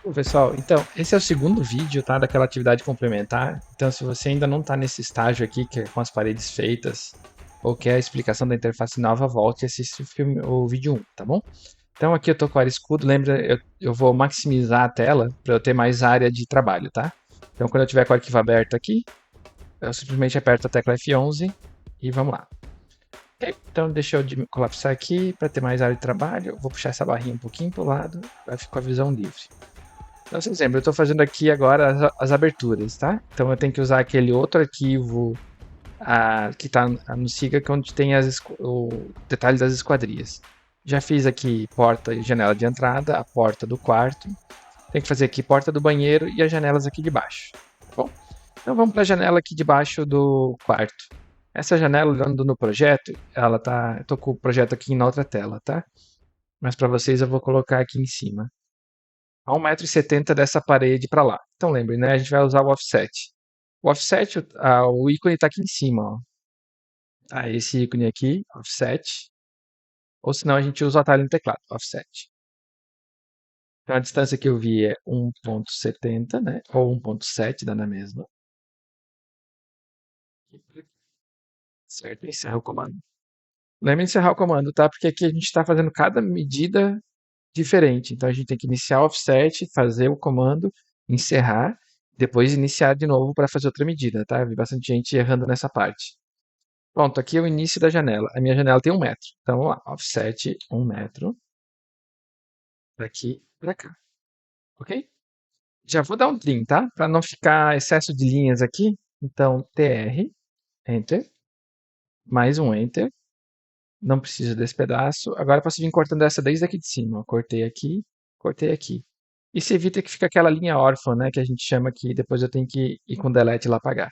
Bom, pessoal, então, esse é o segundo vídeo, tá, daquela atividade complementar. Então, se você ainda não está nesse estágio aqui, que é com as paredes feitas, ou quer a explicação da interface nova, volte e assista o vídeo 1, tá bom? Então, aqui eu tô com o área escudo, lembra, eu vou maximizar a tela para eu ter mais área de trabalho, tá? Então, quando eu tiver com o arquivo aberto aqui, eu simplesmente aperto a tecla F11 e vamos lá. Ok, então, deixa eu colapsar aqui para ter mais área de trabalho. Eu vou puxar essa barrinha um pouquinho para o lado, para ficar com a visão livre. Então, por exemplo, eu estou fazendo aqui agora as aberturas, tá? Então eu tenho que usar aquele outro arquivo que está no SIGA, que é onde tem o detalhe das esquadrias. Já fiz aqui porta e janela de entrada, a porta do quarto. Tem que fazer aqui porta do banheiro e as janelas aqui de baixo. Tá bom? Então vamos para a janela aqui de baixo do quarto. Essa janela, olhando no projeto, ela tá. Eu tô com o projeto aqui na outra tela, tá? Mas para vocês eu vou colocar aqui em cima a 1,70 m dessa parede para lá. Então lembre, né? A gente vai usar o offset. O offset, o ícone está aqui em cima, ó. Esse ícone aqui, offset. Ou senão a gente usa o atalho no teclado, offset. Então a distância que eu vi é 1,70, né? Ou 1,7, dá na mesma. Certo? Encerra o comando. Lembre de encerrar o comando, tá? Porque aqui a gente está fazendo cada medida diferente. Então a gente tem que iniciar o offset, fazer o comando, encerrar, depois iniciar de novo para fazer outra medida, tá? Eu vi bastante gente errando nessa parte. Pronto, aqui é o início da janela. A minha janela tem 1 m. Então vamos lá, offset 1 m, daqui para cá, ok? Já vou dar um trim, tá? Para não ficar excesso de linhas aqui. Então TR, Enter, mais um Enter. Não preciso desse pedaço. Agora eu posso vir cortando essa desde aqui de cima. Cortei aqui, cortei aqui. Isso evita que fique aquela linha órfã, né? Que a gente chama aqui. Depois eu tenho que ir com delete lá apagar.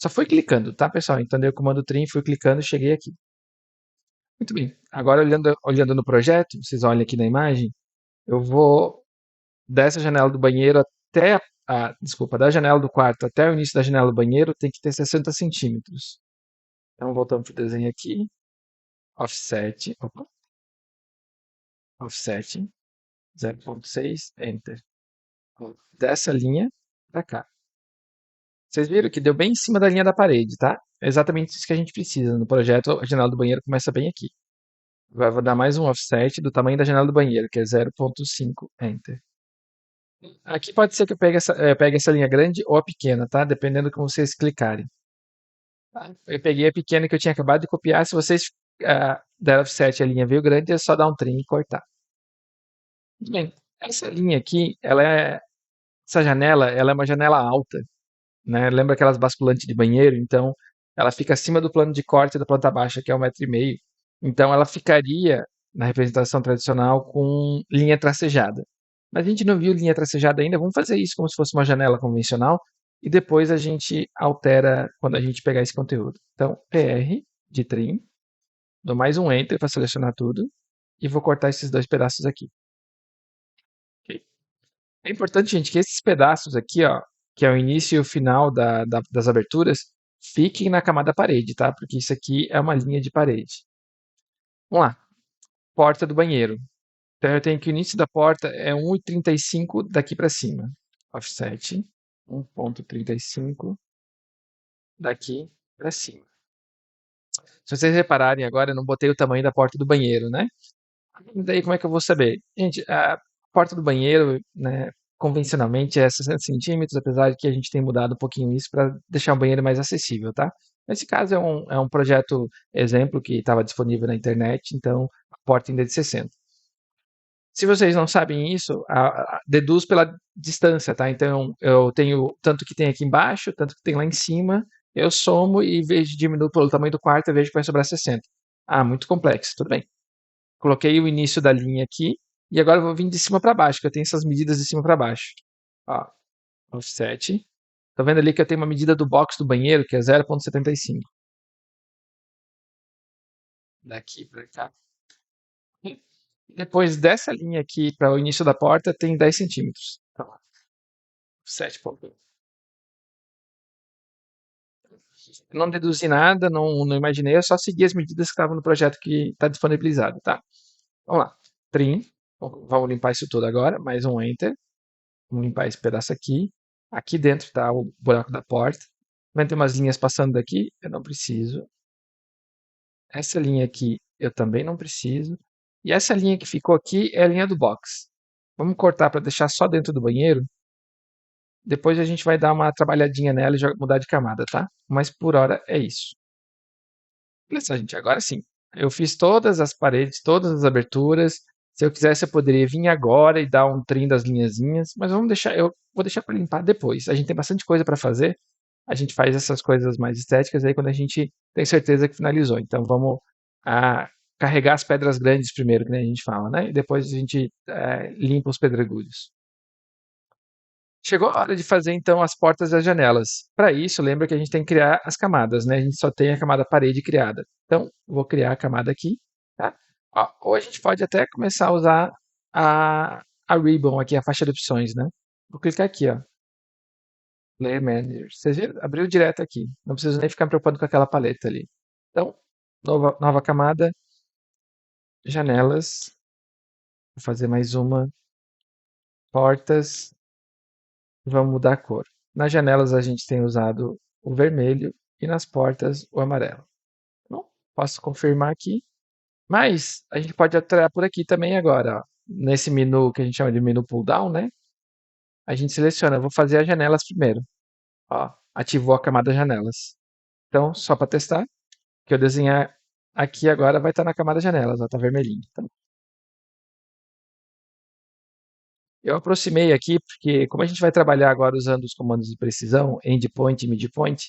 Só fui clicando, tá, pessoal? Então dei o comando trim, fui clicando e cheguei aqui. Muito bem. Agora olhando no projeto, vocês olhem aqui na imagem, eu vou dessa janela do banheiro até desculpa, da janela do quarto até o início da janela do banheiro tem que ter 60 centímetros. Então voltamos para o desenho aqui, offset, offset 0,6, enter. Dessa linha para cá. Vocês viram que deu bem em cima da linha da parede, tá? É exatamente isso que a gente precisa. No projeto, a janela do banheiro começa bem aqui. Vou dar mais um offset do tamanho da janela do banheiro, que é 0,5, enter. Aqui pode ser que pegue essa linha grande ou a pequena, tá? Dependendo do que vocês clicarem. Tá? Eu peguei a pequena que eu tinha acabado de copiar. Se vocês der offset e a linha veio grande, é só dar um trim e cortar. Muito bem. Essa linha aqui, essa janela, ela é uma janela alta, né? Lembra aquelas basculantes de banheiro? Então, ela fica acima do plano de corte da planta baixa, que é 1,5 m. Então, ela ficaria, na representação tradicional, com linha tracejada. Mas a gente não viu linha tracejada ainda, vamos fazer isso como se fosse uma janela convencional e depois a gente altera quando a gente pegar esse conteúdo. Então, PR de trim, dou mais um Enter para selecionar tudo e vou cortar esses dois pedaços aqui. Okay. É importante, gente, que esses pedaços aqui, ó, que é o início e o final das aberturas, fiquem na camada parede, tá? Porque isso aqui é uma linha de parede. Vamos lá. Porta do banheiro. Então eu tenho que o início da porta é 1,35 daqui para cima. Offset 1,35 daqui para cima. Se vocês repararem agora, eu não botei o tamanho da porta do banheiro, né? E daí como é que eu vou saber? Gente, a porta do banheiro, né, convencionalmente é 60 centímetros, apesar de que a gente tem mudado um pouquinho isso para deixar o banheiro mais acessível, tá? Nesse caso é um projeto exemplo que estava disponível na internet, então a porta ainda é de 60. Se vocês não sabem isso, deduz pela distância, tá? Então eu tenho tanto que tem aqui embaixo, tanto que tem lá em cima, eu somo e vejo diminuo pelo tamanho do quarto e vejo que vai sobrar 60. Ah, muito complexo, tudo bem. Coloquei o início da linha aqui e agora eu vou vir de cima para baixo, que eu tenho essas medidas de cima para baixo. Ó, offset. Tá vendo ali que eu tenho uma medida do box do banheiro, que é 0,75. Daqui para cá. Depois dessa linha aqui para o início da porta tem 10 centímetros. Então, 7,1. Não deduzi nada, não imaginei, eu só segui as medidas que estavam no projeto que está disponibilizado, tá? Vamos lá. Trim. Vamos limpar isso tudo agora. Mais um Enter. Vamos limpar esse pedaço aqui. Aqui dentro está o buraco da porta. Vai ter umas linhas passando daqui, eu não preciso. Essa linha aqui eu também não preciso. E essa linha que ficou aqui é a linha do box. Vamos cortar para deixar só dentro do banheiro. Depois a gente vai dar uma trabalhadinha nela e mudar de camada, tá? Mas por hora é isso. Olha só, gente, agora sim. Eu fiz todas as paredes, todas as aberturas. Se eu quisesse, eu poderia vir agora e dar um trim das linhazinhas, mas vamos deixar, eu vou deixar para limpar depois. A gente tem bastante coisa para fazer. A gente faz essas coisas mais estéticas aí quando a gente tem certeza que finalizou. Então vamos carregar as pedras grandes primeiro, que nem a gente fala, né? E depois a gente limpa os pedregulhos. Chegou a hora de fazer então as portas e as janelas. Para isso, lembra que a gente tem que criar as camadas, né? A gente só tem a camada parede criada. Então, vou criar a camada aqui, tá? Ó, ou a gente pode até começar a usar a ribbon aqui, a faixa de opções, né? Vou clicar aqui, ó. Layer Manager. Vocês viram? Abriu direto aqui. Não preciso nem ficar me preocupando com aquela paleta ali. Então, nova camada, janelas. Vou fazer mais uma. Portas. Vamos mudar a cor. Nas janelas a gente tem usado o vermelho e nas portas o amarelo. Bom, posso confirmar aqui. Mas a gente pode alterar por aqui também agora. Ó. Nesse menu que a gente chama de menu pull down, né? A gente seleciona, vou fazer as janelas primeiro. Ó, ativou a camada janelas. Então, só para testar, que eu desenhar aqui agora vai estar na camada janelas, ó, tá vermelhinho. Então, eu aproximei aqui porque, como a gente vai trabalhar agora usando os comandos de precisão, endpoint e midpoint,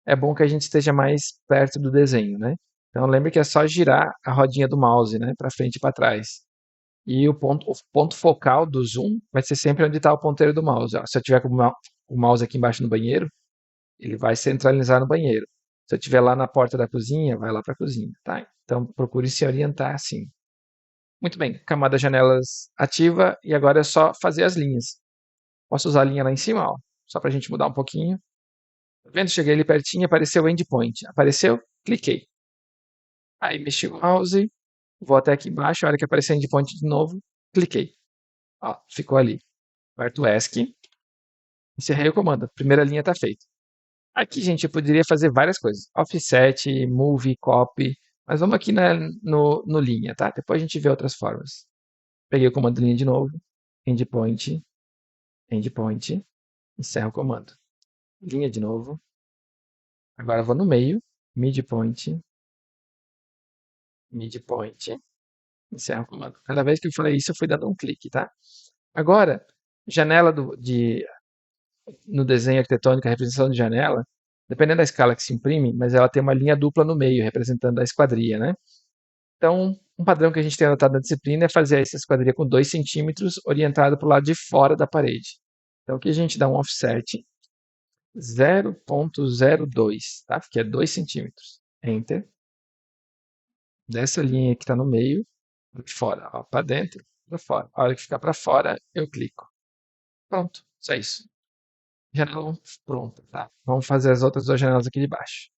é bom que a gente esteja mais perto do desenho, né? Então lembre que é só girar a rodinha do mouse, né, para frente e para trás. E o ponto focal do zoom vai ser sempre onde está o ponteiro do mouse. Ó, se eu tiver com o mouse aqui embaixo no banheiro, ele vai centralizar no banheiro. Se eu estiver lá na porta da cozinha, vai lá para a cozinha, tá? Então procure se orientar assim. Muito bem, camada janelas ativa e agora é só fazer as linhas. Posso usar a linha lá em cima, ó, só para a gente mudar um pouquinho. Tá vendo? Cheguei ali pertinho, apareceu o endpoint. Apareceu, cliquei. Aí mexi o mouse, vou até aqui embaixo, a hora que aparecer endpoint de novo, cliquei. Ó, ficou ali. Aperto o ESC, encerrei o comando. Primeira linha está feita. Aqui, gente, eu poderia fazer várias coisas. Offset, move, copy. Mas vamos aqui no linha, tá? Depois a gente vê outras formas. Peguei o comando linha de novo. Endpoint, endpoint. Encerro o comando. Linha de novo. Agora eu vou no meio. Midpoint, midpoint. Encerro o comando. Cada vez que eu falei isso, eu fui dando um clique, tá? Agora, janela no desenho arquitetônico, a representação de janela, dependendo da escala que se imprime, mas ela tem uma linha dupla no meio, representando a esquadria, né? Então, um padrão que a gente tem adotado na disciplina é fazer essa esquadria com 2 centímetros orientado para o lado de fora da parede. Então, aqui a gente dá um offset 0,02, tá? Que é 2 centímetros. Enter. Dessa linha que está no meio, de fora, para dentro, para fora. A hora que ficar para fora, eu clico. Pronto, só isso. Janela pronta, tá? Vamos fazer as outras duas janelas aqui de baixo.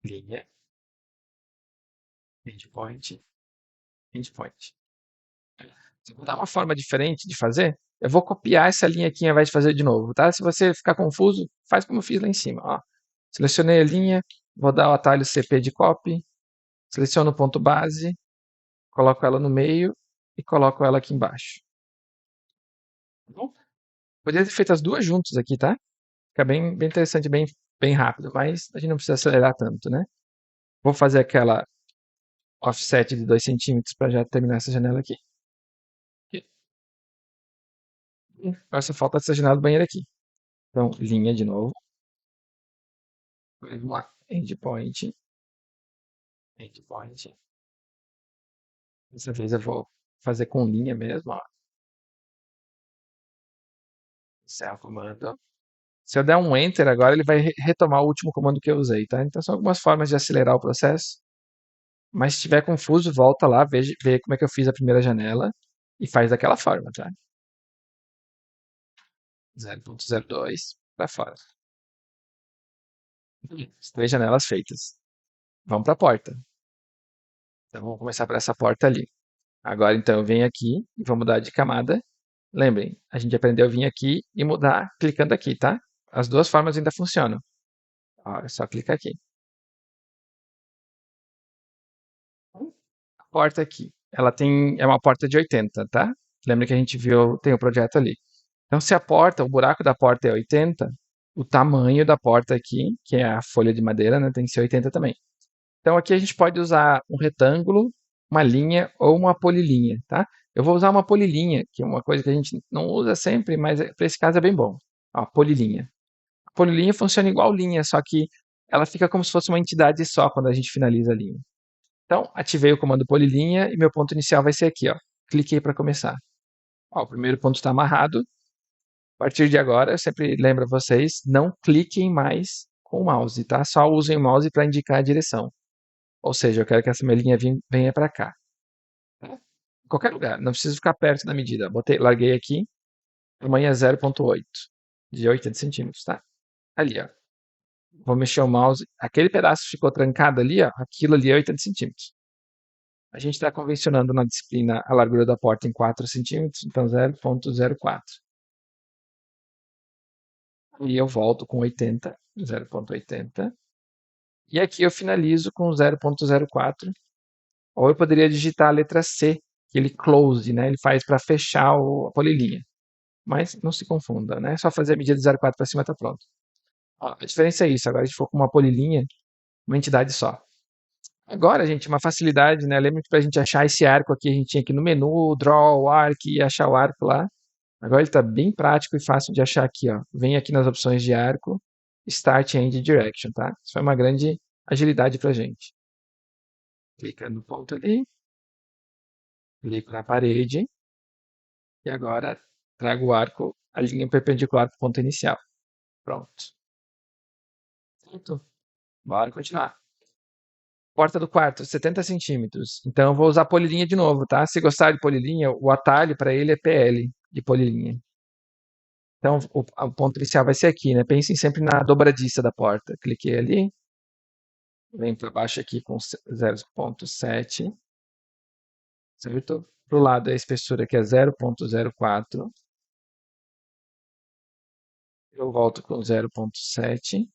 Linha, endpoint, endpoint. Se eu vou dar uma forma diferente de fazer, eu vou copiar essa linha aqui ao invés de fazer de novo, tá? Se você ficar confuso, faz como eu fiz lá em cima, ó. Selecionei a linha, vou dar o atalho CP de copy, seleciono o ponto base, coloco ela no meio e coloco ela aqui embaixo. Tá bom? Poderia ter feito as duas juntas aqui, tá? Fica bem interessante, bem rápido, mas a gente não precisa acelerar tanto, né? Vou fazer aquela offset de 2 centímetros para já terminar essa janela aqui. Agora só falta essa janela do banheiro aqui. Então, linha de novo. Vamos lá. Endpoint. Endpoint. Dessa vez eu vou fazer com linha mesmo, ó. Encerra o comando. Se eu der um Enter agora, ele vai retomar o último comando que eu usei, tá? Então são algumas formas de acelerar o processo. Mas se estiver confuso, volta lá, vê como é que eu fiz a primeira janela e faz daquela forma, tá? 0,02 para fora. As 3 janelas feitas. Vamos para a porta. Então vamos começar por essa porta ali. Agora então eu venho aqui e vou mudar de camada Lembrem, a gente aprendeu a vir aqui e mudar clicando aqui, tá? As duas formas ainda funcionam. Ó, é só clicar aqui. A porta aqui, é uma porta de 80, tá? Lembra que a gente viu, tem o projeto ali. Então, se a porta, o buraco da porta é 80, o tamanho da porta aqui, que é a folha de madeira, né, tem que ser 80 também. Então, aqui a gente pode usar um retângulo, uma linha ou uma polilinha, tá? Eu vou usar uma polilinha, que é uma coisa que a gente não usa sempre, mas para esse caso é bem bom. Ó, polilinha. A polilinha funciona igual linha, só que ela fica como se fosse uma entidade só quando a gente finaliza a linha. Então, ativei o comando polilinha e meu ponto inicial vai ser aqui, ó. Cliquei para começar. Ó, o primeiro ponto está amarrado. A partir de agora, eu sempre lembro a vocês, não cliquem mais com o mouse, tá? Só usem o mouse para indicar a direção. Ou seja, eu quero que essa minha linha venha para cá. Tá? Em qualquer lugar, não precisa ficar perto da medida. Larguei aqui, tamanho é 0,8 de 80 centímetros, tá? Ali, ó. Vou mexer o mouse. Aquele pedaço que ficou trancado ali, ó, aquilo ali é 80 centímetros. A gente está convencionando na disciplina a largura da porta em 4 centímetros, então 0,04. E eu volto com 80, 0,80. E aqui eu finalizo com 0,04. Ou eu poderia digitar a letra C, que ele close, né? Ele faz para fechar a polilinha. Mas não se confunda, né? É só fazer a medida de 0,4 para cima, tá pronto. Ó, a diferença é isso. Agora a gente for com uma polilinha, uma entidade só. Agora, gente, uma facilidade, né? Lembra que para a gente achar esse arco aqui, a gente tinha que ir no menu, draw, arc e achar o arco lá. Agora ele está bem prático e fácil de achar aqui, ó. Vem aqui nas opções de arco, Start End Direction, tá? Isso foi uma grande agilidade para a gente. Clica no ponto ali, clico na parede e agora trago o arco, a linha perpendicular para o ponto inicial. Pronto. Certo? Bora continuar. Porta do quarto, 70 centímetros. Então eu vou usar polilinha de novo, tá? Se gostar de polilinha, o atalho para ele é PL de polilinha. Então o ponto inicial vai ser aqui, né? Pensem sempre na dobradiça da porta. Cliquei ali, vem para baixo aqui com 0,7, certo? Para o lado a espessura que é 0,04. Eu volto com 0,7.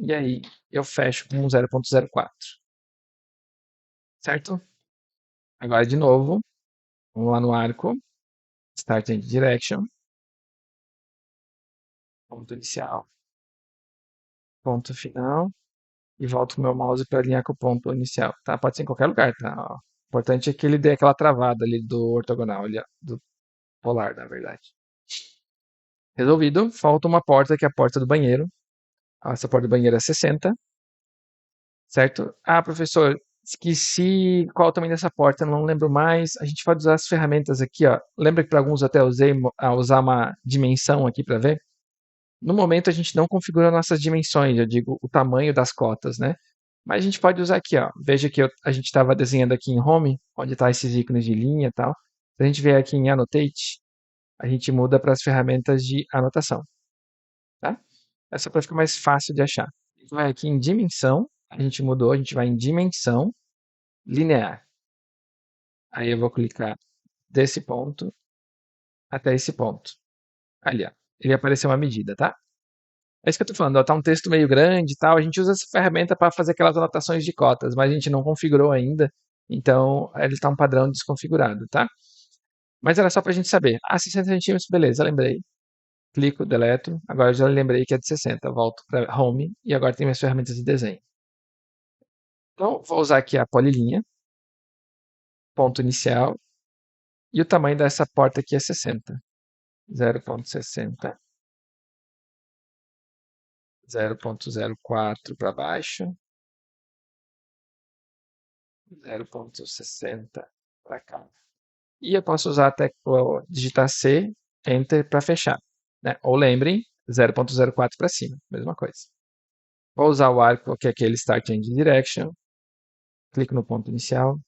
E aí eu fecho com 0,04. Certo? Agora de novo, vamos lá no arco, Start and Direction, ponto inicial, ponto final, e volto o meu mouse para alinhar com o ponto inicial, tá? Pode ser em qualquer lugar, tá? Ó, o importante é que ele dê aquela travada ali do ortogonal, ali, ó, do polar, na verdade. Resolvido. Falta uma porta, que é a porta do banheiro. Essa porta do banheiro é 60, certo? Ah, professor, esqueci qual é o tamanho dessa porta, não lembro mais. A gente pode usar as ferramentas aqui, ó. Lembra que para alguns até usei usar uma dimensão aqui para ver? No momento a gente não configura nossas dimensões, eu digo o tamanho das cotas, né? Mas a gente pode usar aqui, ó. Veja que a gente estava desenhando aqui em Home, onde está esses ícones de linha e tal. Se a gente vier aqui em Annotate, a gente muda para as ferramentas de anotação, tá? Essa para ficar mais fácil de achar. Vai aqui em dimensão, a gente mudou, a gente vai em dimensão linear. Aí eu vou clicar desse ponto até esse ponto. Ali, ó. Ele apareceu uma medida, tá? É isso que eu tô falando, ó, tá um texto meio grande e tal. A gente usa essa ferramenta para fazer aquelas anotações de cotas, mas a gente não configurou ainda. Então, ele tá um padrão desconfigurado, tá? Mas era só pra gente saber. Ah, 60 centímetros, beleza, lembrei. Clico, deleto. Agora eu já lembrei que é de 60. Volto para Home e agora tem minhas ferramentas de desenho. Então, vou usar aqui a polilinha, ponto inicial, e o tamanho dessa porta aqui é 60. 0,60. 0,04 para baixo. 0,60 para cá. E eu posso usar até digitar C, Enter para fechar. Né? Ou lembrem, 0,04 para cima, mesma coisa. Vou usar o arco, que é aquele Start End Direction. Clico no ponto inicial.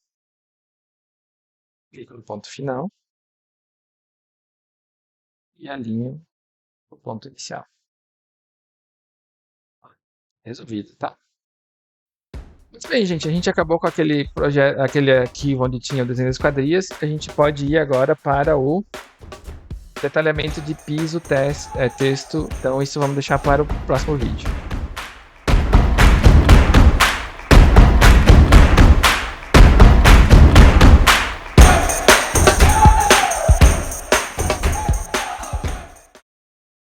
Clico no ponto final. E alinho o ponto inicial. Resolvido, tá? Muito bem, gente. A gente acabou com aquele projeto, aquele arquivo onde tinha o desenho das esquadrias. A gente pode ir agora para o detalhamento de piso, texto. Então, isso vamos deixar para o próximo vídeo.